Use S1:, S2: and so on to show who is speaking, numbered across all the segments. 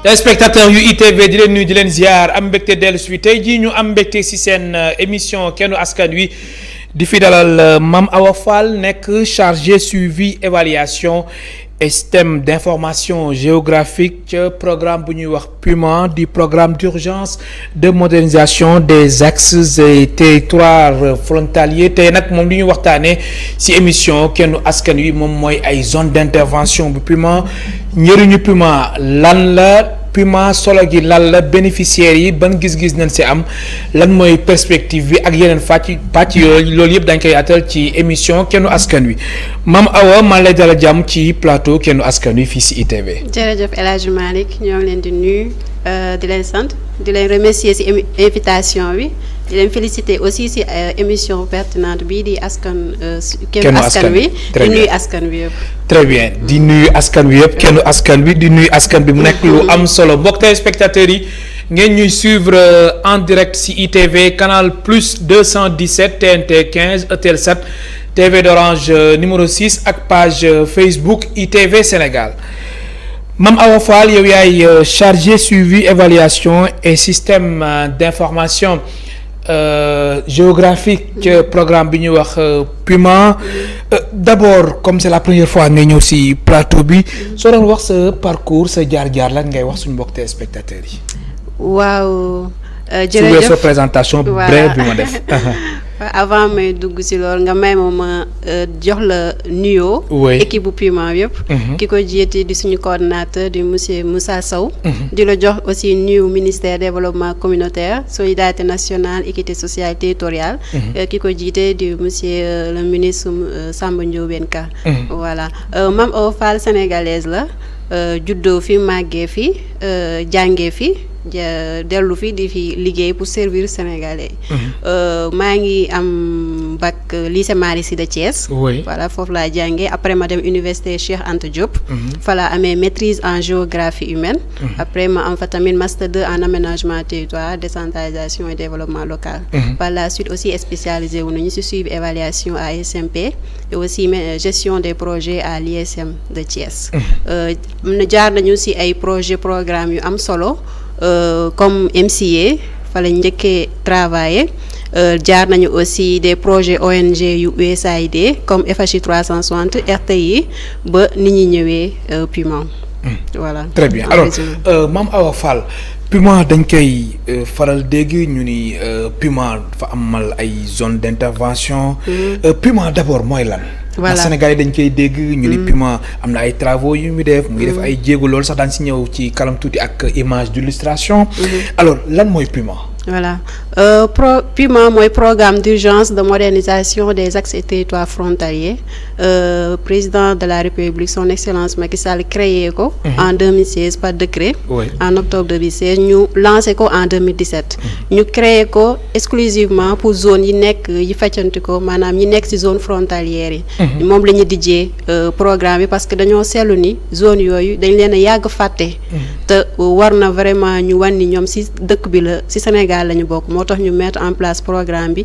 S1: téléspectateurs yu ITV di leen nuyu di leen ziar am mbégte dellu si tey jii ñu am mbégte si seen émission kennu askan wi di fi dalal Mame Awa Fall nekk chargé suivi évaluation et système d'information géographique ca programme bu ñuy wax PUMA di programme d'urgence de modernisation des axes et territoires frontaliers tey nag moom li ñu waxtaanee ci émission kennu askan wi moom mooy ay zone d'intervention bu PUMA njëriñu PUMA lan la PUMA solo gi lan la bénéficiaires yi ban gis-gis nañ ci am lan mooy perspective bi ak yeneen pàcc yooyu loolu yëpp dañ koy yaatal ci émission kennu askan wi Mame Awa maa lay dala jàmm ci plateau kennu askan wi fii ci ITV.
S2: jërëjëf El Hadj Malick ñoo ngi leen di nuyu di leen sant di leen remercier ci invitation bi di leen féliciter aussi ci émission pertinente bii di askan. kennu askan wi di nuyu askan wi yëpp.
S1: très bien di nuyu askan wi yëpp kennu askan wi di nuyu askan bi mu nekk lu am solo mbokk téléspectateurs yi ngeen ñuy suivre en direct ci ITV canal plus 217 TNT 15 ETL7 TV d'Orange numéro 6 ak page Facebook ITV Sénégal. Mame Awa Fall yow yaay chargé suivi évaluation et système d'information géographique programme bi ñuy wax PUMA d'abord comme c'est la première fois ngay ñëw ci plateau bi soo doon wax sa parcours sa jaar-jaar lan ngay wax suñu mbokk téléspectateurs yi.
S2: waaw jërëjëf
S1: sa présentation brève bi ma def.
S2: avant may dugg ci loolu nga may ma jox la nuyoo. équipe bu PUMA yëpp. ki ko jiite di suñu coordonnateur di monsieur Moussa Sow. di la jox aussi nuyu ministère développement communautaire solidarité nationale équité sociale territoriale. ki ko jiite di monsieur le ministre Samba Ndiobène Ka. voilà Mame Awa Fall sénégalaise la juddoo fi màggee fi jàngee fi. dellu fi di fi liggéey pour servir sénégalais. maa ngi am bac lycée Malick Sy de Thiès. voilà foofu laa jàngee après ma dem université Cheikh Anta Diop. fa laa amee maîtrise en géographie humaine. après ma am fa tamit master 2 en aménagement territoire décentralisation et développement local. par la suite aussi spécialisé wu nañu ci suivi évaluation à SMP et aussi gestion des projets à l'ISM de Thiès. jaar nañu ci ay projets programmes yu am solo. Comme MCA fa lañ njëkkee travailler jaar nañu aussi des projets ONG yu USAID comme FHI 360 RTI ba ni ñi ñëwee PUMA. voilà
S1: très bien alors Mame Awa Fall PUMA dañ koy faral dégg ñu ni PUMA dafa amal ay zone d'intervention. PUMA d'abord mooy lan. voilà ndax Sénégal yi dañ koy dégg ñu ni PUMA am na ay travaux yu mu def. mu ngi def ay jéego loolu sax daan si ñëw ci kanam tuuti ak image d'illustration. alors lan mooy PUMA.
S2: voilà PUMA mooy programme d'urgence de modernisation des axes et territoires frontaliers président de la République son excellence Macky Sall créé ko. en 2016 par décret. en octobre 2016 ñu lancé ko en 2017. ñu créé ko exclusivement pour zone yi nekk yi feccanti ko maanaam ñi nekk ci zone frontalière yi. moom la ñu dijjee programme bi parce que dañoo seetlu ni zone yooyu dañ leen a yàgg fàtte. te war na vraiment ñu wan ni ñoom ci dëkk bi la ci Sénégal la ñu bokk moo tax ñu mettre en place programme bi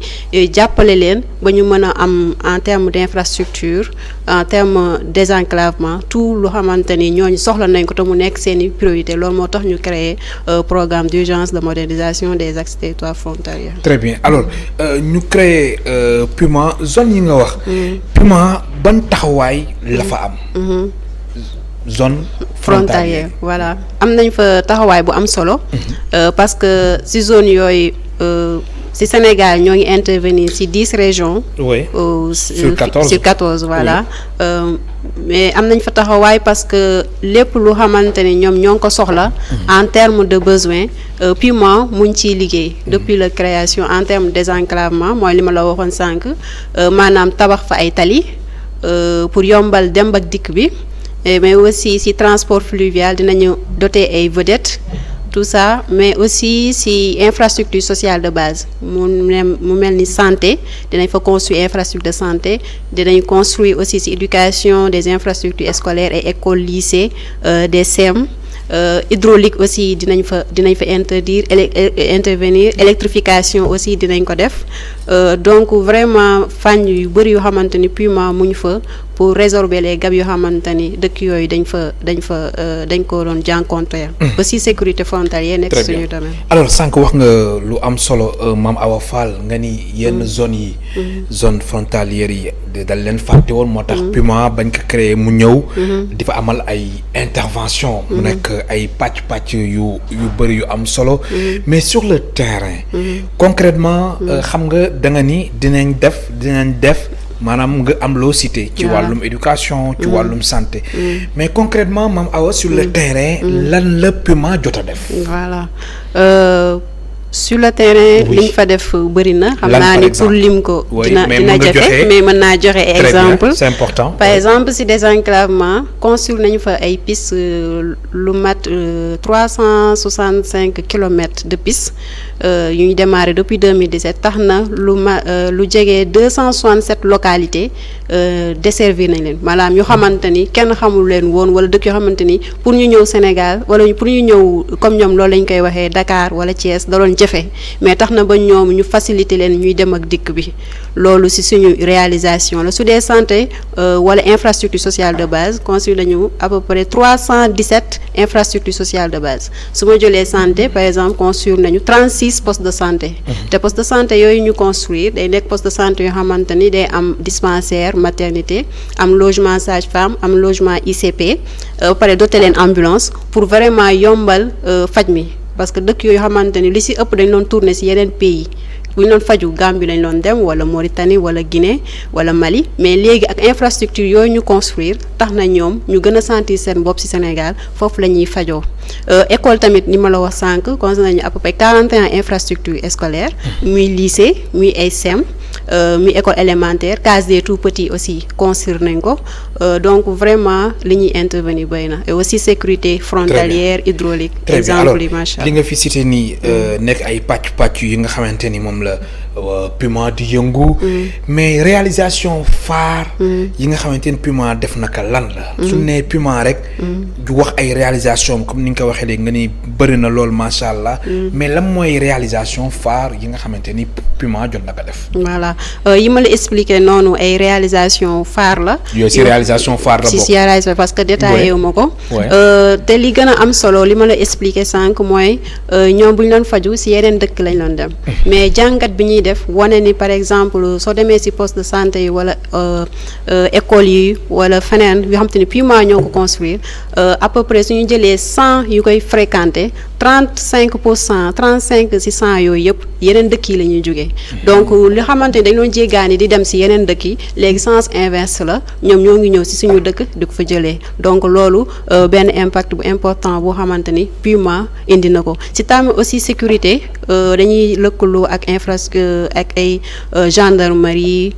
S2: jàppale leen ba ñu mën a am en terme d'infrastructure en terme désenclavement tout lu xamante ni ñooñu soxla nañ ko te mu nekk seeni priorité loolu moo tax ñu créer programme d'urgence de modernisation des axes territoires frontaliers.
S1: très bien alors ñu créer PUMA zone yi nga wax. PUMA ban taxawaay la fa am. zone frontalière
S2: voilà am nañ fa taxawaay bu am solo. parce que ci zone yooyu ci Sénégal ñoo ngi intervenir ci 10 régions. sur 14 voilà. mais am nañ fa taxawaay parce que lépp lu xamante ne ñoom ñoo ngi ko soxla. en termes de besoin PUMA mu ngi ciy liggéey. depuis la création en termes de désenclavement mooy li ma la waxoon sànq maanaam tabax fa ay tali pour yombal dem ak dikk bi. mais aussi ci transport fluvial dinañu doter ay vedettes tout ça mais aussi ci infrastructure sociale de base mu mel ni santé dinañ fa construire infrastructure de santé dinañ construire aussi ci éducation des infrastructures scolaires et écoles lycées des SEM hydraulique aussi dinañ fa intervenir électrification aussi dinañ ko def donc vraiment fànn yu bëri yoo xamante ni Puma mu ñu fa pour résorber les gaps yoo xamante ni dëkk yooyu dañ ko doon jànkonteel. ba si sécurité frontalière nekk suñu domaine.
S1: alors sànq wax nga lu am solo Mame Awa Fall nga ni yenn zones yi. zone frontalière yi dal leen fàtte woon moo tax Puma bañ ko créer mu ñëw. di fa amal ay intervention mu nekk ay pàcc yu bëri yu am solo. mais sur le terrain. concrètement xam nga da nga ni dinañ def. maanaam nga am loo cité ci wàllum éducation ci wàllum santé mais concrètement Mame Awa sur le terrain lan la Puma jot a def
S2: voilà sur le terrain liñ fa def bëri na xam naa ni pour lim ko dina jafe mais mën naa joxe exemple
S1: c'est important
S2: par exemple si désenclavement construire nañu fa ay pistes lu mat 365 kilomètres de pistes yu ñu démarré depuis 2017 tax na lu jege 267 localités desservir nañ leen maanaam yoo xamante ni kenn xamul leen woon wala dëkk yoo xamante ni pour ñu ñëw Sénégal wala pour ñu ñëw comme ñoom loolu lañ koy waxee Dakar wala Thiès da doon jafe mais tax na ba ñoom ñu faciliter leen ñuy dem ak dikk bi loolu ci suñu réalisation la su dee santé wala infrastructure sociale de base construit nañu à peu près 317 infrastructures sociales de base su ma jëlee santé par exemple construire nañu 36 postes de santé te postes de santé yooyu ñu construire day nekk poste de santé yoo xamante ni day am dispensaire maternité am logement sage-femme am logement ICP pare doter leen ambulance pour vraiment yombal faj mi parce que dëkk yooyu xamante ni li ci ëpp dañ doon tourner ci yeneen pays bu ñu doon faju Gambie lañ doon dem wala Mauritanie wala Guinée wala Mali mais léegi ak infrastructure yooyu ñu construire tax na ñoom ñu gën a sentir seen bopp ci Sénégal foofu la ñuy fajoo école tamit ni ma la wax sànq construire nañu à peu près 41 infrastructures scolaires muy lycée muy ay CEM muy école élémentaire case des tout petits aussi construire nañ ko donc vraiment li ñuy intervenir bëri na et aussi sécurité frontalière hydraulique exemple yi macha allah
S1: li nga fi cité nii nekk ay pàcc yi nga xamante ni moom la Puma di yëngu mais réalisation phare yi nga xamante ni Puma def naka lan la su ne Puma rek du wax ay réalisation comme ni nga ko waxee léegi nga ni bëri na lool macha allah mais lan mooy réalisation phare yi nga xamante ni Puma jot naka def
S2: voilà yi ma la expliqué noonu ay réalisation phare la
S1: yooyu si réalisation phare la bokk
S2: si réalisation parce que détaillé wu ma ko te li gën a am solo li ma la expliqué sànq mooy ñoom bu ñu doon faju si yeneen dëkk lañ doon dem mais jàngat bi ñuy def wane ni par exemple soo demee ci poste de santé yi wala école yi wala feneen yoo xam te ni Puma ñoo ko construire à peu près suñu jëlee 100 yu koy fréquenter 35% ci 100 yooyu yëpp yeneen dëkk yi la ñuy jógee donc li xamante ni dañ doon jéggaani di dem ci yeneen dëkk yi léegi sens inverse la ñoom ñoo ngi ñëw ci suñu dëkk di ko fa jëlee donc loolu benn impact bu important boo xamante ni Puma indi na ko ci tamit aussi sécurité dañuy lëkkaloo ak infrastructure ak ay gendarmerie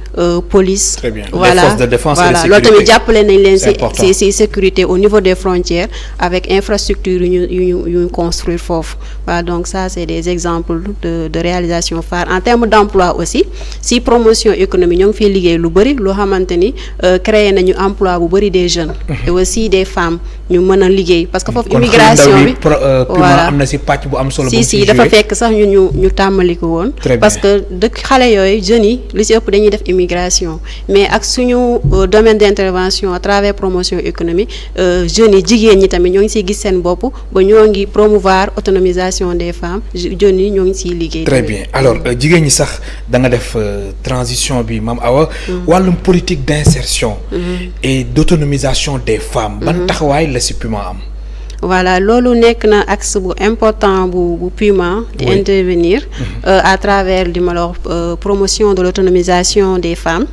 S2: police.
S1: Très bien.
S2: Voilà.
S1: Les forces de défense et de sécurité.
S2: loolu tamit jàppale nañ leen
S1: C'est
S2: ci sécurité au niveau des frontières avec infrastructure yu ñu construire foofu voilà donc ça c'est des exemples de réalisation phare en termes d'emploi aussi si promotion économique ñoo ngi fiy liggéey lu bëri loo xamante ni créer nañu emploi bu bëri des jeunes et aussi des femmes ñu mën a liggéey parce que foofu immigration bi
S1: voilà am na si pàcc bu am solo
S2: si dafa fekk sax ñu tàmmali ko woon parce que dëkk xale yooyu jeunes yi li ci ëpp dañuy def immigration mais ak suñu domaine d'intervention à travers promotion économique jeunes yi jigéen ñi tamit ñoo ngi siy gis seen bopp ba ñoo ngi promouvoir autonomisation des femmes jeunes yi ñoo ngi siy liggéey.
S1: Très bien alors jigéen ñi sax da nga def transition bi Mame Awa wàllum politique d'insertion et d'autonomisation des femmes ban taxawaay la ci Puma am.
S2: Voilà loolu nekk na axe bu important bu Puma di intervenir à travers li ma la wax promotion de l'autonomisation des femmes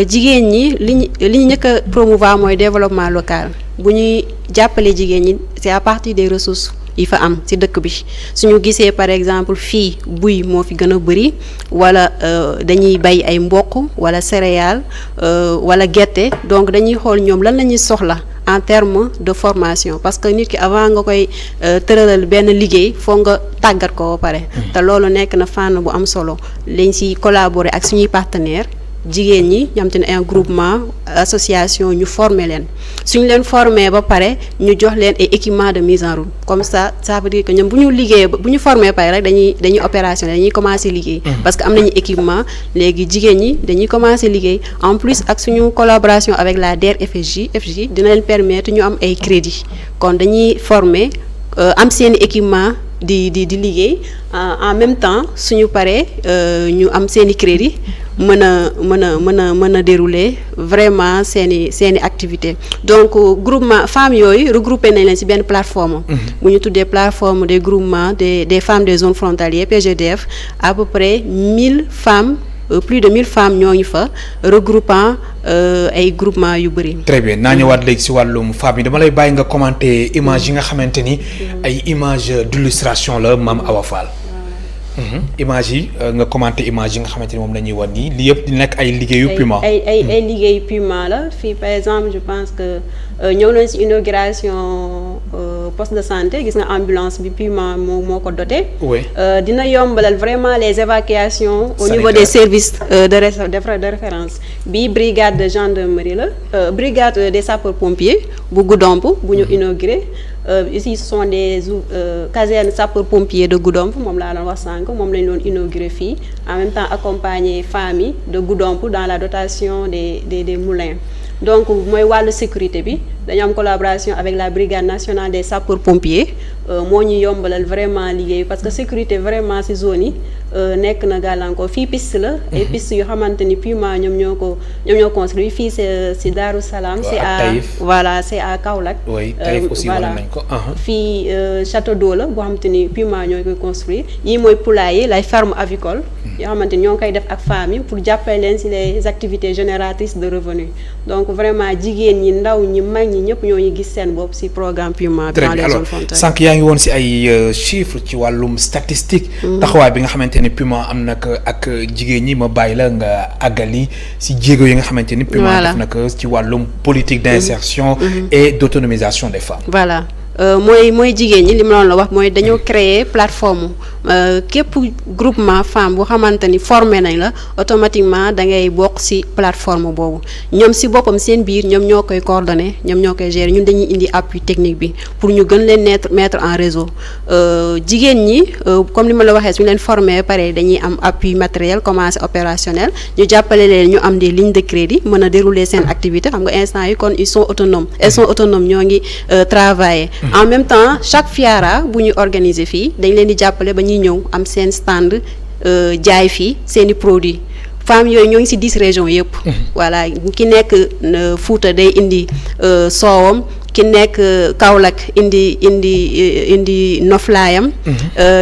S2: jigéen ñi li ñu njëkk a promouvoir mooy développement local bu ñuy jàppale jigéen ñi c'est à partir des ressources yi fa am ci dëkk bi suñu gisee par exemple fii buy moo fi gën a bëri wala dañuy bay ay mboq wala céréales wala gerte donc dañuy xool ñoom lan la ñuy soxla en termes de formation parce que nit ki avant nga koy tëralal benn liggéey foog nga tàggat ko ba pare te loolu nekk na fànn bu am solo lañ ci collaborer ak suñuy partenaires jigéen ñi ñu am te ne un groupement association ñu former leen suñu leen former ba pare ñu jox leen ay équipement de mise en route comme ça veut dire que ñoom bu ñu liggéeyee bu ñu former pare rek dañuy opérationnel dañuy commencer liggéey. parce que am nañu équipement léegi jigéen ñi dañuy commencer liggéey en plus ak suñu collaboration avec la DER/FJ dina leen permettre ñu am ay crédit kon dañuy former am seen équipement di liggéey en même temps suñu paree ñu am seeni crédit mën a dérouler vraiment seeni activité donc groupement femmes yooyu regroupé nañ leen ci benn plateforme bu ñu tuddee plateforme des groupements des femmes des zones frontalières PGDF à peu près 1000 femmes plus de 1000 femmes ñoo ngi fa regroupant ay groupement yu bëri.
S1: très bien naa ñëwaat léegi ci wàllum femmes yi dama lay bàyyi nga commenter image yi nga xamante ni ay image d'illustration la Mame Awa Fall. image yi nga commenter image yi nga xamante ni moom la ñuy wan nii li yëpp di nekk ay liggéeyu Puma.
S2: ay liggéeyu Puma la fii par exemple je pense que ñëw nañ ci inauguration poste de santé gis nga ambulance bi Puma moo ko doté.
S1: oui
S2: dina yombalal vraiment les évacuations au niveau des services de référence bi brigade de gendarmerie la brigade des sapeurs pompiers bu Goudomp bu ñu inauguré. Ici ce sont des casernes sapeurs-pompiers de Goudomp moom laa doon wax sànq moom lañ doon inauguré fii en même temps accompagner femmes yi de Goudomp dans la dotation des moulins donc mooy wàllu sécurité bi dañu am collaboration avec la brigade nationale des sapeurs-pompiers moo ñu yombalal vraiment liggéey parce que sécurité vraiment ci zone yi nekk na gàllankoor fii piste la ay piste yoo xamante ni Puma ñoom ñoo construit fii c'est Darou Salam c'est à Kaolack
S1: aussi voilà nañ ko
S2: fii château d'eau la boo xamante ni Puma ñoo koy construire yii mooy poulailler lay ferme avicole yoo xamante ni ñoo ngi koy def ak femmes yi pour jàppale leen ci les activités génératrices de revenus donc vraiment jigéen ñi ndaw ñi mag ñi ñëpp ñoo ñu gis seen bopp ci programme Puma dans les zones frontalières.
S1: sànq yaa ngi woon ci ay chiffres ci wàllum statistique taxawaay bi nga xamante ni Puma am na ko ak jigéen ñi ma bàyyi la nga àggali ci jéego yi nga xamante ni Puma def na ko ci wàllum politique d'insertion et d'autonomisation des femmes.
S2: Voilà. mooy jigéen ñi li ma doon la wax mooy dañoo créer plateforme képp groupement femme bu xamante ni formé nañ la automatiquement da ngay bokk ci plateforme boobu ñoom ci boppam seen biir ñoom ñoo koy coordonner ñoom ñoo koy gérer ñun dañuy indi appui technique bi pour ñu gën leen mettre en réseau jigéen ñi comme ni ma la waxee suñu leen formé pare dañuy am appui matériel commencé opérationnel ñu jàppale leen ñu am des lignes de crédit mën a dérouler seen activité xam nga instant yi kon ils sont autonomes ñoo ngi travailler. En même temps chaque FIARA bu ñu organiser fii dañ leen di jàppale ba ñuy ñëw am seen stand jaay fii seeni produits femmes yooyu ñoo ngi ci 10 régions yëpp. voilà ki nekk Fouta day indi soowam ki nekk Kaolack indi noflaayam.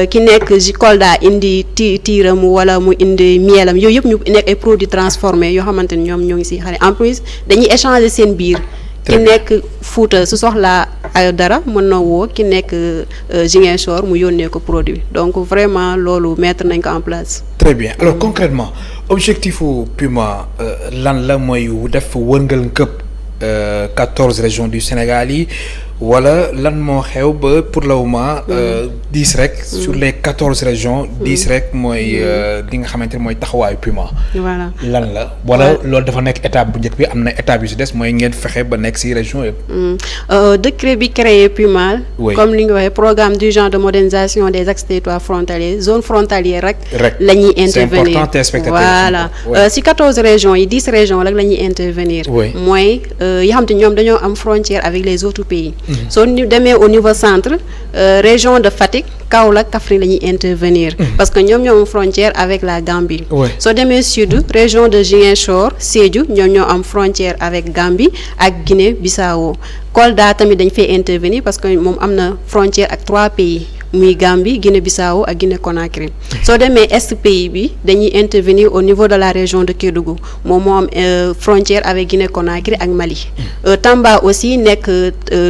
S2: ki nekk Kolda indi tiiram wala mu indi mielam yooyu yëpp ñu nekk ay produits transformés yoo xamante ni ñoom ñoo ngi ci xale en plus dañuy échanger seen biir. ki nekk Fouta su soxlaa ay dara mën na woo ki nekk Ziguinchor mu yónnee ko produit donc vraiment loolu mettre nañ ko en place.
S1: très bien alors concrètement objectif Puma lan la mooy def wërngal këpp 14 régions du Sénégal yi wala lan moo xew ba pour le moment 10 rek sur les 14 régions 10 rek mooy li nga xamante ne mooy taxawaayu Puma.
S2: voilà
S1: lan la wala loolu dafa nekk étape bu njëkk bi am na étape yu ci des mooy ngeen fexe ba nekk ci région yëpp.
S2: décret bi créé Puma. comme li nga waxee programme d'urgence de modernisation des axes territoires frontaliers zone frontalière rek. la ñuy intervenir
S1: c'est important téléspectateurs.
S2: voilà ci 14 régions yi 10 régions rek la ñuy intervenir. mooy yoo xam te ñoom dañoo am frontière avec les autres pays. soo ñu demee au niveau centre région de Fatick Kaolack Kaffrine la ñuy intervenir. parce que ñoom ñoo am frontière avec la Gambie. soo demee sud région de Ziguinchor Sédhiou ñoom ñoo am frontière avec Gambie ak Guinée-Bissau Kolda tamit dañ fay intervenir parce que moom am na frontière ak 3 pays. muy Gambie Guinée-Bissau ak Guinée-Conakry soo demee est pays bi dañuy intervenir au niveau de la région de Kédougou moom moo am frontière avec Guinée-Conakry ak Mali. Tamba aussi nekk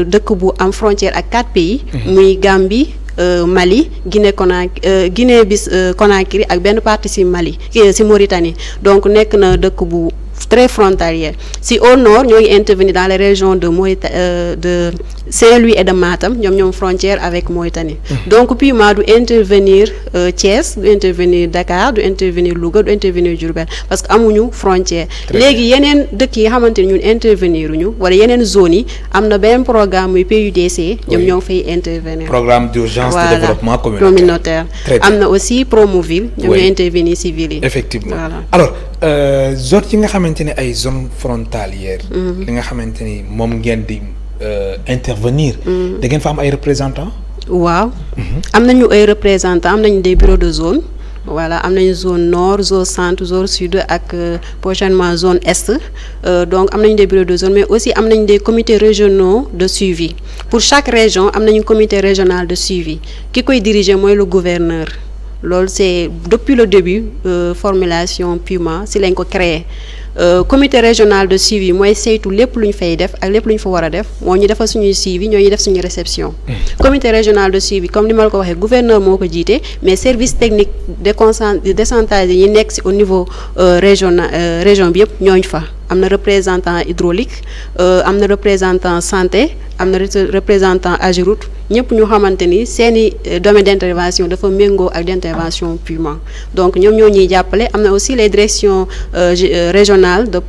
S2: dëkk bu am frontière ak 4 pays. muy Gambie Mali Guinée-Conakry ak benn partie ci Mali ci Mauritanie donc nekk na dëkk bu très frontalière si au nord ñoo ngi intervenir dans les régions de Saint-Louis et de Matam ñoom frontière avec Mauritanie. Donc Puma du intervenir Thiès, du intervenir Dakar, du intervenir Louga, du intervenir Diourbel parce que amuñu frontière. léegi yeneen dëkk yi xamante ni ñun intervenir ñu wala yeneen zones yi am na benn programme muy PUDC ñoom ñoo fay intervenir.
S1: programme d'urgence de développement
S2: communautaire. am na aussi Promoville ñoom ñoo intervenir ci ville yi.
S1: effectivement alors zone yi nga xamante ne ay zone frontalière li nga xamante ni moom ngeen di intervenir. da ngeen fa am ay représentants.
S2: waaw. am nañu ay représentants am nañu des bureaux de zone. voilà am nañu zone nord zone centre zone sud ak prochainement zone est donc am nañu des bureaux de zone mais aussi am nañu des comités régionaux de suivi pour chaque région am nañu comité régional de suivi ki koy diriger mooy le gouverneur loolu c'est depuis le début formulation Puma si lañ ko créé. Comité régional de suivi mooy saytu lépp lu ñu fay def ak lépp lu ñu fa war a def moo ñu defal suñuy suivi ñoo ñuy def suñu réception. Comité régional de suivi comme ni ma la ko waxee gouverneur moo ko jiite mais service technique décentralisé yi nekk ci au niveau région bi yëpp ñooñu fa am na représentant hydraulique am na représentant santé am na représentant Ageroute ñëpp ñu xamante ni seeni domaine d'intervention dafa méngoo ak d'intervention Puma donc ñoom ñoo ñuy jàppale am na aussi les directions régionales de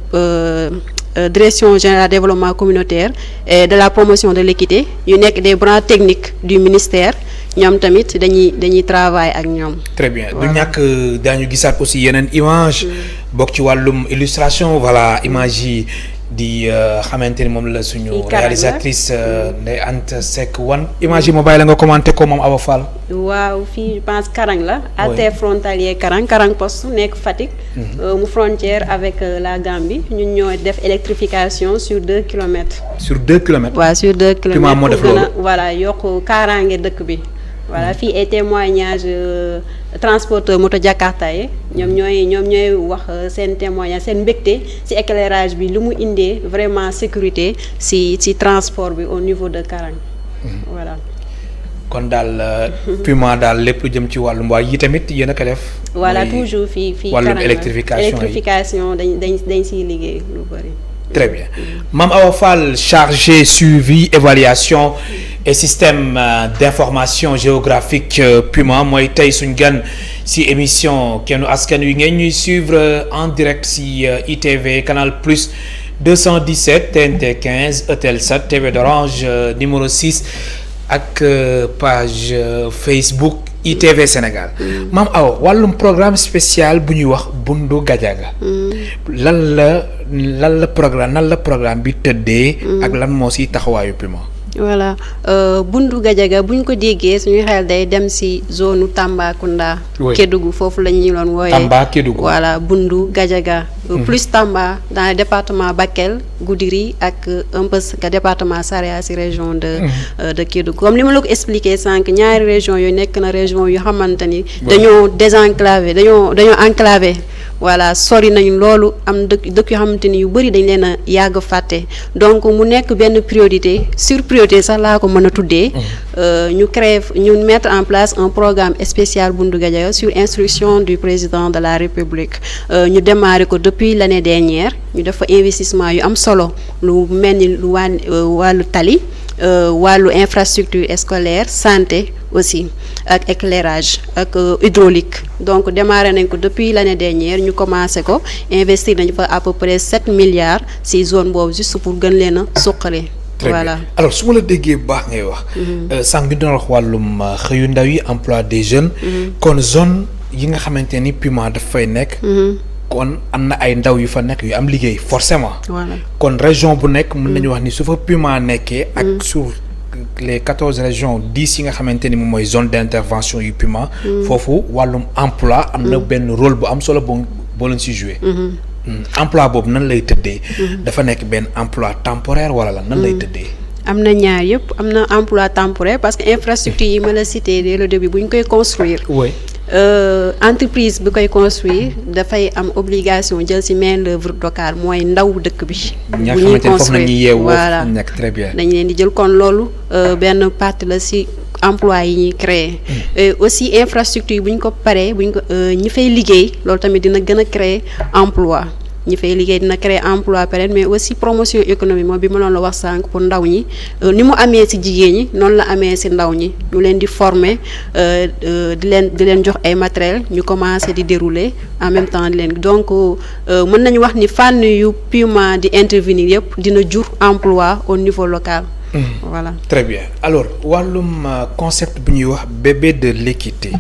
S2: direction générale de développement communautaire et de la promotion de l'équité yu nekk des bras techniques du ministère ñoom tamit dañuy travailler ak ñoom.
S1: très bien du ñàkk daañu gisaat aussi yeneen image bokk ci wàllum illustration voilà image yi di xamante ni moom la suñu réalisatrice Ndeye Anta Seck wan image yi ma bàyyi la nga commenté ko moom Awa Fall.
S2: waaw fii je pense Karang la. artère frontalier Karang poste nekk Fatick. mu frontière avec la Gambie ñun ñoo def électrification sur 2 kilomètres.
S1: sur 2 kilomètres.
S2: waaw sur 2 kilomètres.
S1: Puma moo def loolu
S2: voilà yokk kaaraange dëkk bi. voilà fii ay témoignage transporteur moto Jakarta yi ñoom ñooy wax seen témoignage seen mbégte ci éclairage bi lu mu indee vraiment sécurité ci transport bi au niveau de Karang voilà.
S1: kon daal Puma daal lépp lu jëm ci wàllum waa yi tamit yéen a ko def.
S2: voilà toujours fii
S1: wàllum
S2: électrification dañ ciy liggéey lu bari.
S1: très bien Mame Awa Fall chargé suivi évaluation et système d'information géographique Puma mooy tey suñ gan ci émission Kennu Askan Wi ngeen ñuy suivre en direct ci ITV Canal Plus 217 TNT 15 Eutelsat TV d'Orange numéro 6 ak page Facebook ITV Sénégal. Mame Awa wàllum programme spécial bu ñuy wax Bundu Gajaga. lan la programme bi tëddee. ak lan moo ci taxawaayu Puma.
S2: voilà Bundu Gajaga buñ ko déggee suñu xel day dem ci zone Tambacounda. Kédougou foofu la ñu doon wooyee.
S1: Tamba Kédougou
S2: voilà Bundu Gajaga. plus Tamba dans le département Bakel Goudiri ak un peu département Saraya ci région de Kédougou comme li ma la ko expliqué sànq ñaari région yooyu nekk na région yu xamante ni. dañoo désenclavé dañoo enclavé. voilà sori nañu loolu am dëkk yoo xamante ni yu bëri dañ leen a yàgg fàtte donc mu nekk benn priorité sur priorité sax laa ko mën a tuddee. ñu mettre en place un programme spécial Bundu Gajaga sur instruction du président de la République ñu démarré ko depuis l'année dernière ñu def fa investissement yu am solo lu mel ni lu wàllu tali wàllu infrastructure scolaire santé aussi ak éclairage ak hydraulique donc démarré nañ ko depuis l'année dernière ñu commencé ko investir nañu fa à peu près 7 milliards ci zone boobu juste pour gën leen a suqali.
S1: voilà alors su ma la déggee bu baax ngay wax. sànq bi doon wax wàllum xëyu ndaw yi emploi des jeunes. kon zone yi nga xamante ni Puma daf fay nekk. kon am na ay ndaw yu fa nekk yu am liggéey forcément.
S2: voilà
S1: kon région bu nekk mën nañu wax ni su fa Puma nekkee. ak sur les 14 régions 10 yi nga xamante ni moom mooy zone d'intervention yu Puma. foofu wàllum emploi am na benn rôle bu am solo boo leen si joué. emploi boobu nan lay tëddee. dafa nekk benn emploi temporaire wala la nan lay tëddee.
S2: am na ñaar yëpp am na emploi temporaire parce que infrastructure yi ma la cité dès le début bu ñu koy construire.
S1: oui.
S2: entreprise bi koy construire dafay am obligation jël ci main d'œuvre locale mooy ndaw dëkk bi.
S1: bu ñuy construire voilà nekk très bien.
S2: dañ leen di jël kon loolu benn partie la ci emploi yi ñuy créer. aussi infrastructure bu ñu ko paree bu ñu ko ñi fay liggéey loolu tamit dina gën a créer emploi ñi fay liggéey dina créer emploi pérenne mais aussi promotion économique moom bi ma doon la wax sànq pour ndaw ñi ni mu amee ci jigéen ñi noonu la amee ci ndaw ñi ñu leen di former di leen jox ay matériel ñu commencer di dérouler en même temps di leen donc mën nañu wax ni fànn yu Puma di intervenir yëpp dina jur emploi au niveau local. Voilà.
S1: Très bien alors wàllum concept bu ñuy wax bébé de l'équité.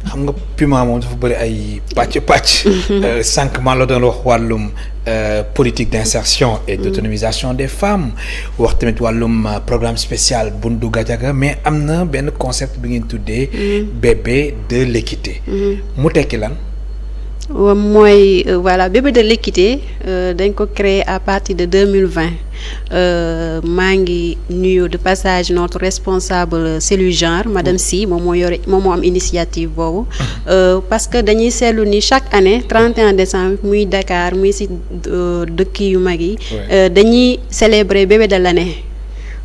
S1: xam nga Puma moom dafa bëri ay pàcc. sànq maa la doon wax wàllum politique d'insertion et d'autonomisation des femmes wax tamit wàllum programme spécial Bundu Gajaga mais am na benn concept bi ngeen tuddee. bébé de l'équité. mu tekki lan.
S2: mooy voilà bébé de l'équité dañ ko créer à partir de 2020 maa ngi nuyu de passage notre responsable cellule genre madame Sy moom moo am initiative boobu parce que dañuy seetlu ni chaque année 31 décembre muy Dakar muy ci dëkk yu mag yi dañuy célébrer bébé de l'année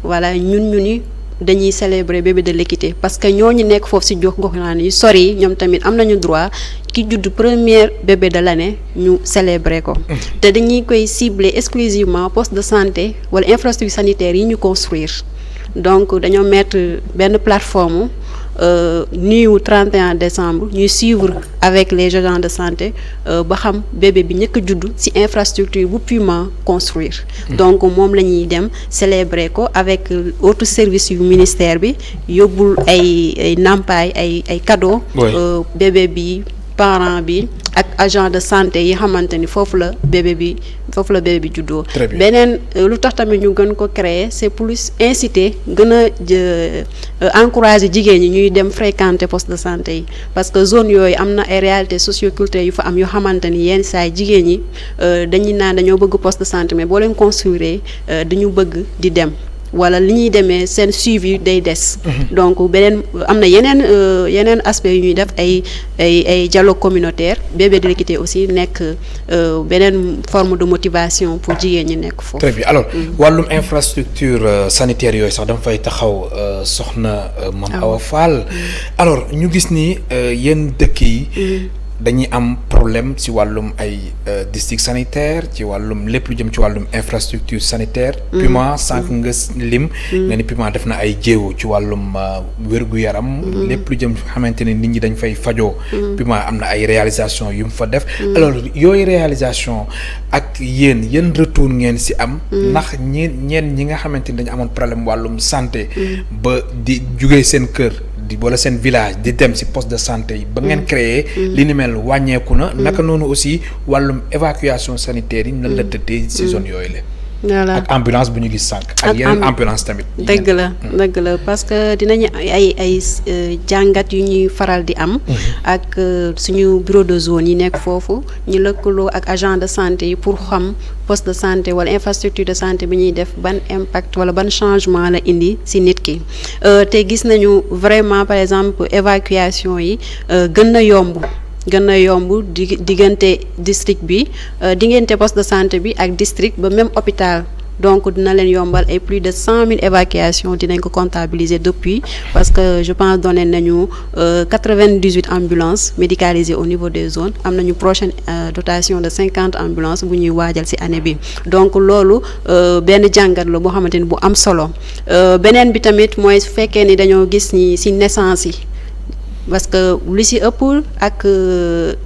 S2: voilà ñu ni dañuy célébrer bébé de l'équité parce que ñooñu nekk foofu ci gox goxaan yi sori ñoom tamit am nañu droit ki judd premier bébé de l'année ñu célébrer ko te dañuy koy cibler exclusivement poste de santé wala infrastructure sanitaire yi ñu construire donc dañoo mettre benn plateforme nuyu 31 décembre ñuy suivre avec les agents de santé ba xam bébé bi njëkk a juddu ci infrastructure bu Puma construire donc moom la ñuy dem célébrer ko avec autres services yu ministère bi yóbbul ay nampaay ay cadeaux bébé bi parent bi ak agent de santé yi xamante ni foofu la bébé bi juddoo. beneen lu tax tamit ñu gën ko créer c'est plus inciter gën a encourager jigéen ñi ñuy dem fréquenter poste de santé yi parce que zone yooyu am na ay réalités socioculturelles yu fa am yoo xamante ni yenn saa jigéen ñi dañuy naan dañoo bëgg poste de santé mais boo leen construire dañu bëgg di dem. wala li ñuy demee seen suivi day des. donc beneen am na yeneen aspect yu ñuy def ay dialogue communautaire bébé de l'équité aussi nekk beneen forme de motivation pour jigéen ñi nekk foofu.
S1: très bien alors wàllum infrastructure sanitaire yooyu sax dama fay taxaw soxna Mame Awa Fall alors ñu gis ni yenn dëkk yi. dañuy am problème ci wàllum ay district sanitaire ci wàllum lépp lu jëm ci wàllum infrastructure sanitaire. Puma sànq nga lim. nga ni Puma def na ay jéego ci wàllum wér-gu-yaram. lépp lu jëm xamante ne nit ñi dañ fay fajoo. Puma am na ay réalisation yu mu fa def. alors yooyu réalisation ak yéen retour ngeen ci am. ndax ñeen ñi nga xamante ni dañu amoon problème wàllum santé. ba di jugee seen kër. wala seen village di dem ci poste de santé yi ba ngeen créer li ni mel wàññeeku na naka noonu aussi wàllum évacuation sanitaire yi nan la tëddee ci zone yooyu la
S2: voilà
S1: ak ambulance bu ñu gis sànq ak yeneen ambulance tamit
S2: dëgg la parce que dinañu ay jàngat yu ñuy faral di am ak suñu bureau de zone yi nekk foofu ñu lëkkaloo ak agent de santé yi pour xam poste de santé wala infrastructure de santé bi ñuy def ban impact wala ban changement la indi ci nit ki te gis nañu vraiment par exemple évacuation yi gën na yomb diggante district bi diggante poste de santé bi ak district ba même hôpital donc dina leen yombal ay plus de 100 000 évacuations dinañ ko comptabiliser depuis parce que je pense donné nañu 98 ambulances médicalisées au niveau des zones am nañu prochaine dotation de 50 ambulances bu ñuy waajal ci année bi donc loolu benn jàngat la boo xamante ni bu am solo beneen bi tamit mooy su fekkee ni dañoo gis ni ci naissance yi parce que li ci ëpp ak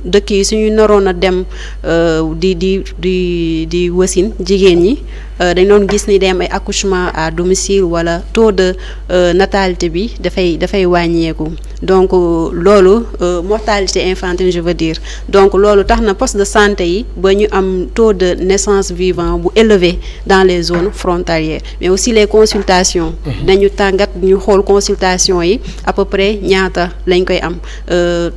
S2: dëkk yi suñu naroon a dem di wasin jigéen ñi dañ doon gis ni day am ay accouchement à domicile wala taux de natalité bi dafay wàññeeku donc loolu mortalité infantile je veux dire donc loolu tax na poste de santé yi ba ñu am taux de naissance vivant bu élevé dans les zones frontalières mais aussi les consultations dañu tàngat ñu xool consultation yi à peu près ñaata lañ koy am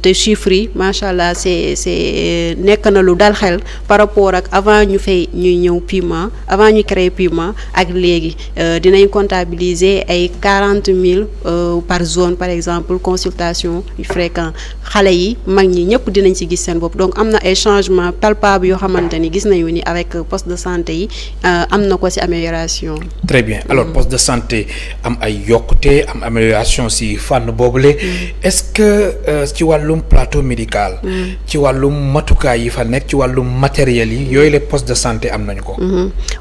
S2: te chiffres yi macha allah c'est nekk na lu dal xel par rapport ak avant ñuy ñëw Puma avant ñu créé Puma ak léegi dinañ comptabiliser ay 40 000 par zone par exemple consultation yu fréquent xale yi mag ñi ñëpp dinañ ci gis seen bopp donc am na ay changements palpables yoo xamante ni gis nañu ni avec poste de santé yi am na ko ci amélioration.
S1: Très bien alors poste de santé am ay yokkute am amélioration ci fànn boobule est-ce que ci wàllum plateau médical. ci wàllum matukaay yi fa nekk ci wàllum matériel yi yooyu les postes de santé am nañu ko.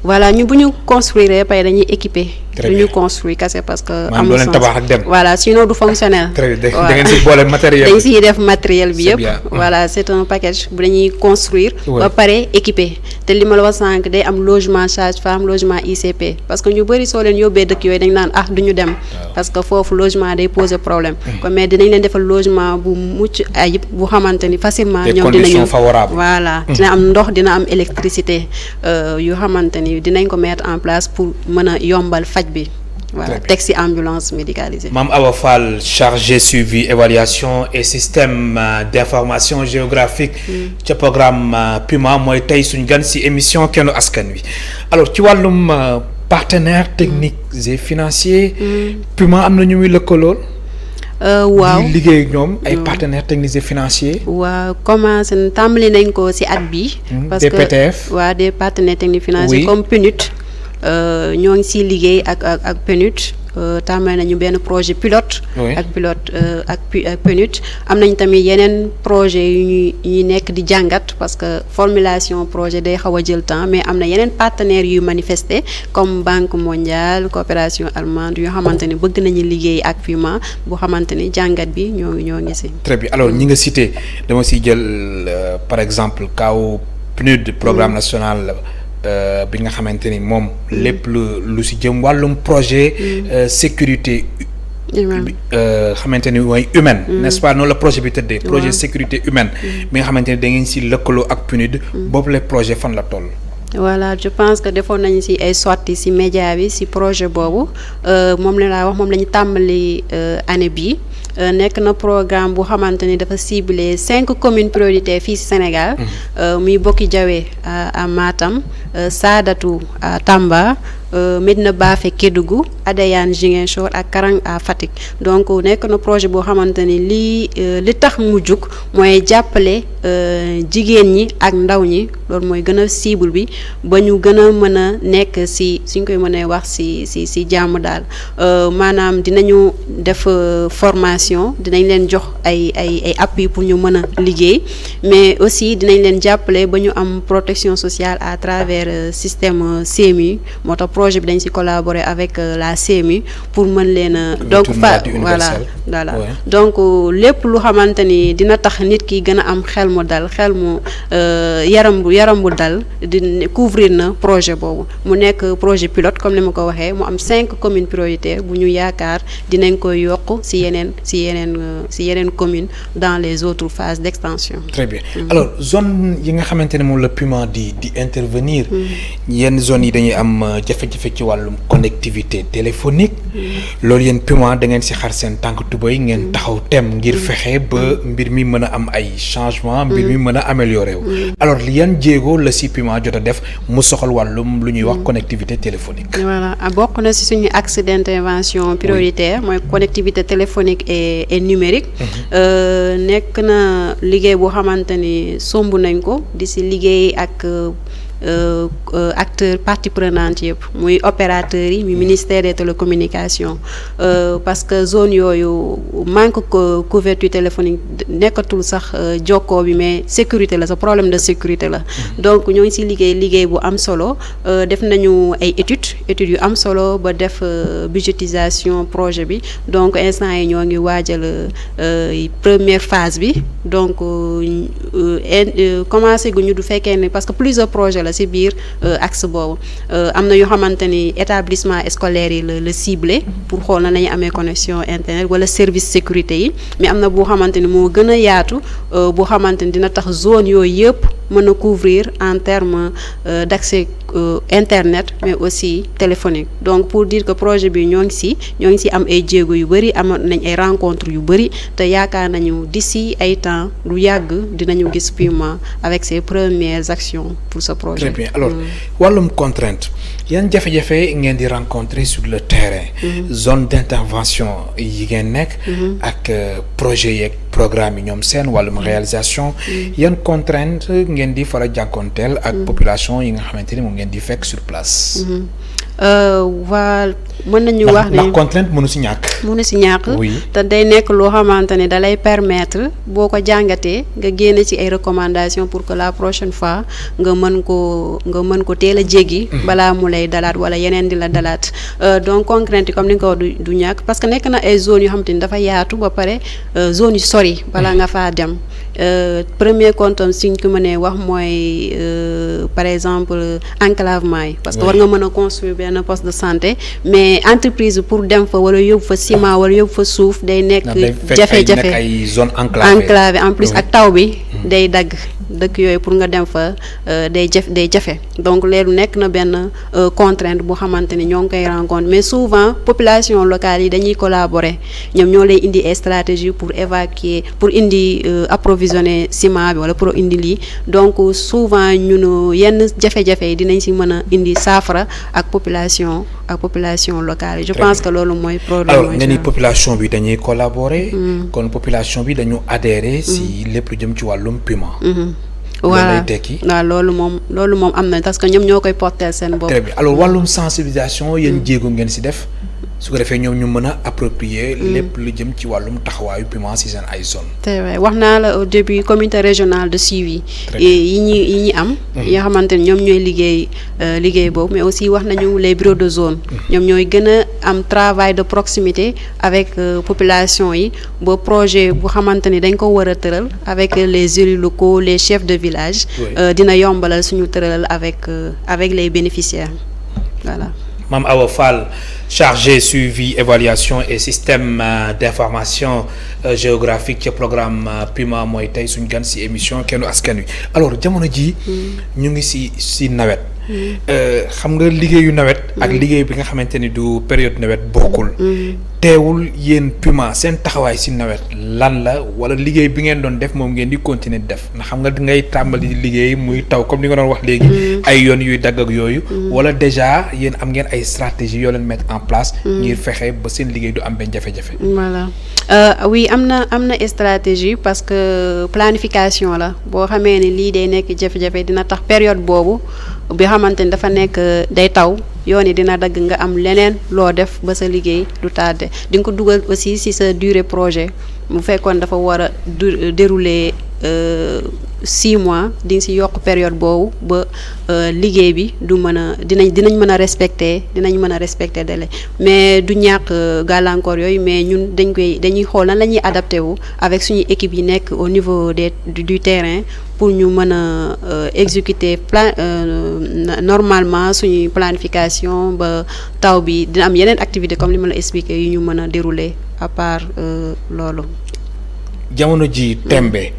S2: voilà ñu bu ñu construire pare dañuy équiper. du ñu construire kese parce que.
S1: amul sens tabax ak dem.
S2: voilà sinon du fonctionnel.
S1: très bien da ngeen ci boole matériel.
S2: dañ ciy def matériel bi yëpp. voilà c'est un package bu dañuy construire. ba pare équiper te li ma la wax sànq day am logement sage-femme logement ICP parce que ñu bëri soo leen yóbbee dëkk yooyu dañ naan du ñu dem. parce que foofu logement day poser problème. mais dinañ leen defal logement bu mucc ayib bu xamante ni facilement. ñoom dinañu voilà dina am ndox dina am électricité yu xamante ni dinañ ko mettre en place pour mën a yombal faj bi. voilà teg ci ambulance médicalisée. Mame Awa Fall chargé suivi évaluation et système d'information géographique.
S1: ca programme Puma mooy tey suñ gan ci émission Kennu Askan Wi alors ci wàllum partenaires techniques et financiers. Puma am na ñu muy lëkkalool.
S2: waaw
S1: di liggéey ak ñoom ay partenaires techniques et financiers.
S2: waaw commencé tàmbali nañ ko ci at bi parce que
S1: DPTF.
S2: waaw des partenaires techniques financiers comme PNUD ñoo ngi ciy liggéey ak PNUD tàmbali nañu benn projet pilote. ak PNUD am nañ tamit yeneen projet yu ñuy nekk di jàngat parce que formulation projet day xaw a jël temps mais am na yeneen partenaires yu manifester comme Banque mondiale coopération allemande yoo xamante ni bëgg nañu liggéey ak Puma bu xamante ni jàngat bi ñoo ngi ci.
S1: très bien alors ñi nga cité dama ciy jël par exemple kaw PNUD programme national. bi nga xamante ni moom lépp lu ci jëm wàllum projet sécurité xamante ni mooy humaine n'est-ce pas noonu la projet bi tëddee projet sécurité humaine bi nga xamante ni da ngeen ci lëkkaloo ak PNUD boobu les projet fan la toll.
S2: voilà je pense que defoon nañu ci ay sorties ci média bi ci projet boobu moom la laa wax moom la ñu tàmbali année bii nekk na programme bu xamante ni dafa ciblé 5 communes prioritaires fii ci Sénégal muy Bokki Diawé à Matam Sadatou à Tamba Medina Bafe Kédougou Adéane Ziguinchor ak Karang à Fatick donc nekk na projet boo xamante ni li tax mu jug mooy jàppale jigéen ñi ak ndaw ñi loolu mooy gën a cible bi ba ñu gën a mën a nekk ci suñ koy mënee wax ci jàmm daal maanaam dinañu def formation dinañ leen jox ay appui pour ñu mën a liggéey mais aussi dinañ leen jàppale ba ñu am protection sociale à travers système CMU moo tax projet bi dañ ci collaborer avec la CMU pour mën leen a donc voilà donc lépp lu xamante ni dina tax nit ki gën a am xel mu dal xel mu yaram bu dal di couvrir na projet boobu mu nekk projet pilote comme ni ma ko waxee mu am 5 communes prioritaires bu ñu yaakaar dinañ koy yokk ci yeneen communes dans les autres phases d'extension.
S1: Très bien alors zone yi nga xamante ne moom la Puma di intervenir yenn zones yi dañuy am jafe-jafe ci wàllum connectivité téléphonique loolu yéen Puma da ngeen ci xar seen tànk tubéy ngeen taxaw tem ngir fexe ba mbir mi mën a am ay changement mbir mi mën a améliorer wu alors li yan jéego la ci Puma jot a def mu soxal wàllum lu ñuy wax connectivité téléphonique.
S2: voilà bokk na ci suñu axe d'intervention prioritaire mooy connectivité téléphonique et numérique nekk na liggéey boo xamante ni somb nañ ko di ci liggéey ak acteurs parties prenantes yëpp muy opérateurs yi muy ministère des télécommunications parce que zone yooyu manque couverture téléphonique nekkatul sax jokkoo bi mais sécurité la sa problème de sécurité la donc ñoo ngi ci liggéey bu am solo def nañu ay études yu am solo ba def budgétisation projet bi donc instant yi ñoo ngi waajal première phase bi donc commencé guñu du fekkee ne parce que plusieurs projets la ci biir axe boobu am na yoo xamante ni établissement scolaire yi la ciblé pour xool na nañu amee connexion internet wala service sécurité yi mais am na boo xamante ni moo gën a yaatu boo xamante ni dina tax zone yooyu yëpp mën a couvrir en termes d'accès internet mais aussi téléphonique donc pour dire que projet bi ñoo ngi si am ay jéego yu bëri amoon nañ ay rencontres yu bëri te yaakaar nañu d'ici ay temps lu yàgg dinañu gis Puma avec ses premières actions pour ce projet.
S1: Très bien alors wàllum contrainte yan jafe-jafe ngeen di rencontrer sur le terrain. Zone d'intervention yi ngeen nekk. ak projet yeeg programme yi ñoom seen wàllum réalisation. yan contrainte ngeen di faral jànkoonteel ak population yi nga xamante ni moom ngeen di fekk sur place.
S2: waa mën nañu wax ne
S1: ndax contrainte mënu si ñàkk.
S2: te day nekk loo xamante ne da lay permettre boo ko jàngatee nga génne ci ay recommandations pour que la prochaine fois nga mën ko teel a jéggi. balaa mu lay dalaat wala yeneen di la dalaat donc contrainte comme ni nga ko wax du ñàkk parce que nekk na ay zones yoo xamante ni dafa yaatu ba pare zones yu sori balaa nga faa dem premier compte suñ ko mënee wax mooy par exemple enclavement yi parce que war nga mën a construire benn poste de santé mais entreprise pour dem fa wala yóbbu fa ciment wala yóbbu fa suuf day nekk jafe-jafe
S1: ay zone
S2: enclavé en plus ak taw bi day dagg dëkk yooyu pour nga dem fa day jafe donc leelu nekk na benn contrainte bu xamante ni ñoo ngi koy rencontre mais souvent population locale yi dañuy collaborer ñoom ñoo lay indi ay stratégie pour évacuer pour indi approvisionner ciment bi wala pour indi lii donc souvent ñun yenn jafe-jafe yi dinañ si mën a indi saafara ak population locale yi je pense que loolu mooy problème.
S1: alors nga ni population bi dañuy collaborer. kon population bi dañu adhérer si lépp lu jëm ci wàllum Puma.
S2: voilà waaw loolu moom am na parce que ñoom ñoo koy porter seen bopp.
S1: très bien alors wàllum sensibilisation yéen jéego ngeen si def su ko defee ñoom ñu mën a approprier lépp lu jëm ci wàllum taxawaayu Puma si seen ay zone.
S2: c'est vrai wax naa la au début comité régional de suivi yi ñi am yoo xamante ne ñoom ñooy liggéey boobu mais aussi wax nañu les bureaux de zone ñoom ñooy gën a am travail de proximité avec population yi ba projet bu xamante ni dañ ko war a tëral avec les élus locaux les chefs de village dina yombalal suñu tëralal avec les bénéficiaires voilà.
S1: Mame Awa Fall chargé suivi évaluation et système d'information géographique ci programme Puma mooy tey suñ gan si émission Kennu Askan Wi alors jamono ji ñu ngi si nawet xam nga liggéeyu nawet ak liggéey bi nga xamante ni du période nawet bokkul teewul yéen Puma seen taxawaay si nawet lan la wala liggéey bi ngeen doon def moom ngeen di continuer def ndax xam nga ngay tàmbali liggéey muy taw comme ni nga doon wax léegi ay yoon yuy dagg ak yooyu wala déjà yéen am ngeen ay stratégie yoo leen mettre en place ngir fexe ba seen liggéey du am benn jafe-jafe.
S2: voilà oui am na stratégie parce que planification la boo xamee ni lii day nekk jafe-jafe dina tax période boobu bi xamante ni dafa nekk day taw yoon yi dina dagg nga am leneen loo def ba sa liggéey du tardé di nga ko dugal aussi ci sa durée projet bu fekkoon dafa war a dérouler 6 mois di nga ci yokk période boobu ba liggéey bi du mën a dinañ mën a respecter délai mais du ñàkk gàllankoor yooyu mais ñun dañuy xool nan la ñuy adapté wu avec suñuy équipe yi nekk au niveau du terrain pour ñu mën a exécuter normalement suñuy planification ba taw bi dina am yeneen activité comme li ma la expliqué yu ñu mën a dérouler à part loolu.
S1: jamono ji tembe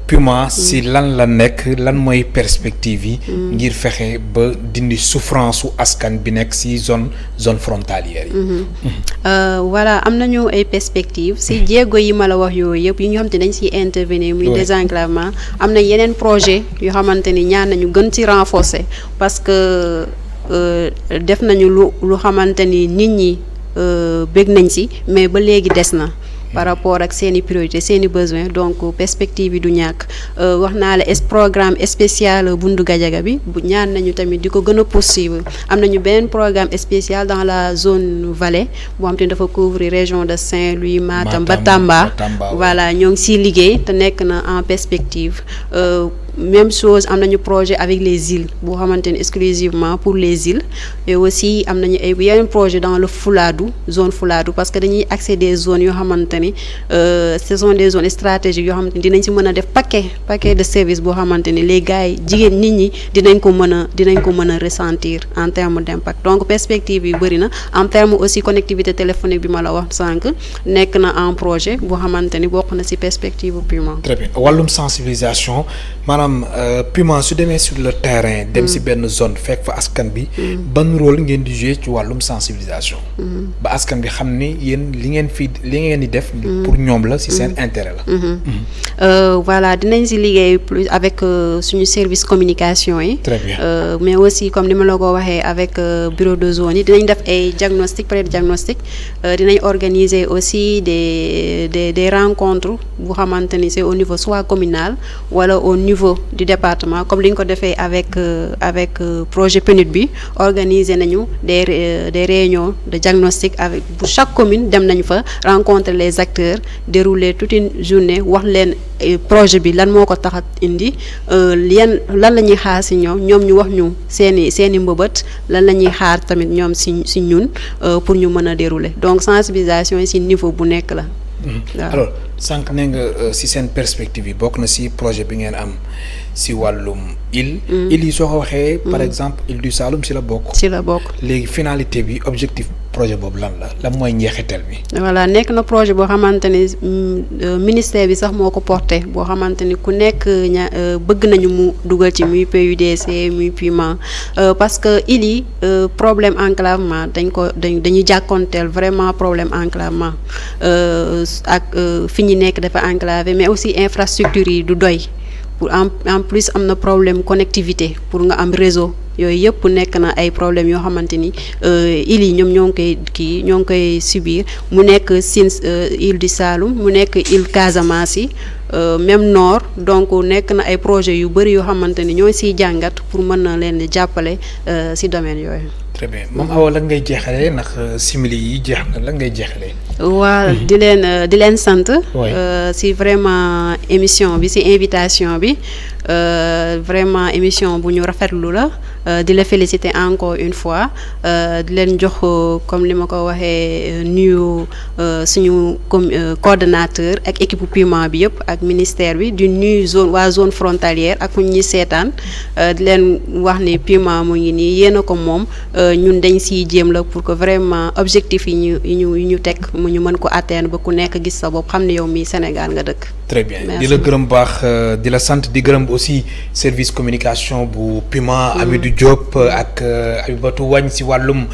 S1: Puma si lan la nekk lan mooy perspective yi ngir fexe ba dindi souffrance su askan bi nekk si zone frontalière yi.
S2: voilà am nañu ay perspectives si jéego yi ma la wax yooyu yëpp yi ñu xamante dañ siy intervenir muy désenclavement am na yeneen projet yoo xamante ni ñaan nañu gën ci renforcer parce que def nañu lu xamante ni nit ñi bëgg nañ si mais ba léegi des na. par rapport ak seeni priorité seeni besoin donc perspective yi du ñàkk wax naa la programme spécial Bundu Gajaga bi bu ñaan nañu tamit di ko gën a poursuivre am nañu beneen programme spécial dans la zone vallée boo xam te dafa couvrir région de Saint-Louis Matam ba Tamba voilà ñoo ngi siy liggéey te nekk na en perspective même chose am nañu projet avec les îles boo xamante ni exclusivement pour les îles et aussi am nañu ay yeneen projet dans le Fouladou zone Fouladou parce que dañuy accès des zones yoo xamante ni ce sont des zones stratégiques yoo xamante ni dinañ si mën a def paquet de service boo xamante ni les gars yi jigéen nit ñi dinañ ko mën a ressentir en termes d'impact donc perspective yi bëri na en termes aussi connectivité téléphonique bi ma la wax sànq nekk na en projet boo xamante ni bokk na si perspective Puma.
S1: très bien wàllum sensibilisation maanaam mam Puma su demee sur le terrain. dem si benn zone fekk fa askan bi. ban rôle ngeen di jouer ci wàllum sensibilisation. ba askan bi xam ni yéen li ngeen di def. pour ñoom la si seen intérêt la.
S2: Voilà dinañ si liggéey plus avec suñu service communication yi.
S1: très bien
S2: mais aussi comme ni ma la ko waxee avec bureau de zone yi dinañ def ay diagnostic pré-diagnostic dinañ organiser aussi des rencontres bu xamante ni c'est au niveau soit communal wala au niveau du département comme li ñu ko defee avec projet PNUD bi organiser nañu des réunions de diagnostic avec pour chaque commune dem nañu fa rencontrer les acteurs dérouler toute une journée wax leen projet bi lan moo ko tax a indi lan la ñuy xaar si ñoom ñu wax ñu seeni mbëbët lan la ñuy xaar tamit ñoom si ñun pour ñu mën a dérouler donc sensibilisation yi si niveau bu nekk la.
S1: alors sànq ne nga si seen perspective yi bokk na si projet bi ngeen am si wàllum île yi soo ko waxee par exemple île du Saloum si la bokk léegi finalité bi objectif projet boobu lan mooy njeexital bi.
S2: voilà nekk na projet boo xamante ni ministère bi sax moo ko porté boo xamante ni ku nekk bëgg nañu mu dugal ci muy PUDC muy Puma parce que île yi problème enclavement dañuy jàkkoonteel vraiment problème enclavement ak fi ñu nekk dafa enclavé mais aussi infrastructure yi du doy pour en plus am na problème connectivité pour nga am réseau yooyu yëpp nekk na ay problèmes yoo xamante ni îles yi ñoom ñoo ngi koy subir mu nekk île du Saloum mu nekk île Casamance yi même nord donc nekk na ay projets yu bëri yoo xamante ni ñooy siy jàngat pour mën na leen di jàppale si domaine yooyu.
S1: très bien moom Awa lan ngay jeexalee ndax simili yi jeex na lan ngay jeexalee.
S2: waaw di leen sant. si vraiment émission bi si invitation bi vraiment émission bu ñu rafetlu la di la féliciter encore une fois di leen jox comme li ma ko waxee nuyu suñu coordonnateur ak équipe Puma bi yëpp ak ministère bi di nuyu zone frontalière ak fu ñuy seetaan di leen wax ni Puma mu ngi nii yéen a ko moom ñun dañ siy jéem la pour que vraiment objectif yi ñu teg mu ñu mën ko atteindre ba ku nekk gis sa bopp xam ne yow mii Sénégal nga dëkk.
S1: très bien di la gërëm baax di la sant di gërëm aussi service communication bu Puma Amidou Diop ak Abibatou Wagne si wàllum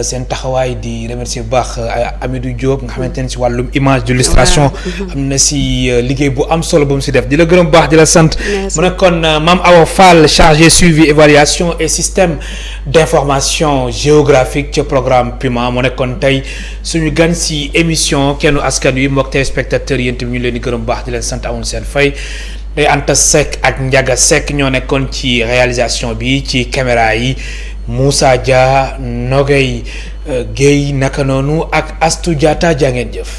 S1: seen taxawaay di remercier bu baax Amidou Diop nga xamante ne si wàllum image d'illustration am na si liggéey bu am solo ba mu si def di la gërëm bu baax di la sant mu nekkoon Mame Awa Fall chargé suivi évaluation et système d'information géographique ci programme Puma mu nekkoon tey suñu gan si émission Kennu Askan Wi mbokk téléspectateurs yéen tamit ñu leen di gërëm bu baax di leen sant amul seen fay day Anta Seck ak Ndiaga Seck ñoo nekkoon ci réalisation bi ci caméra yi Moussa Dia Nogay Guèye naka noonu ak Astou Diatta jaa ngeen jëf.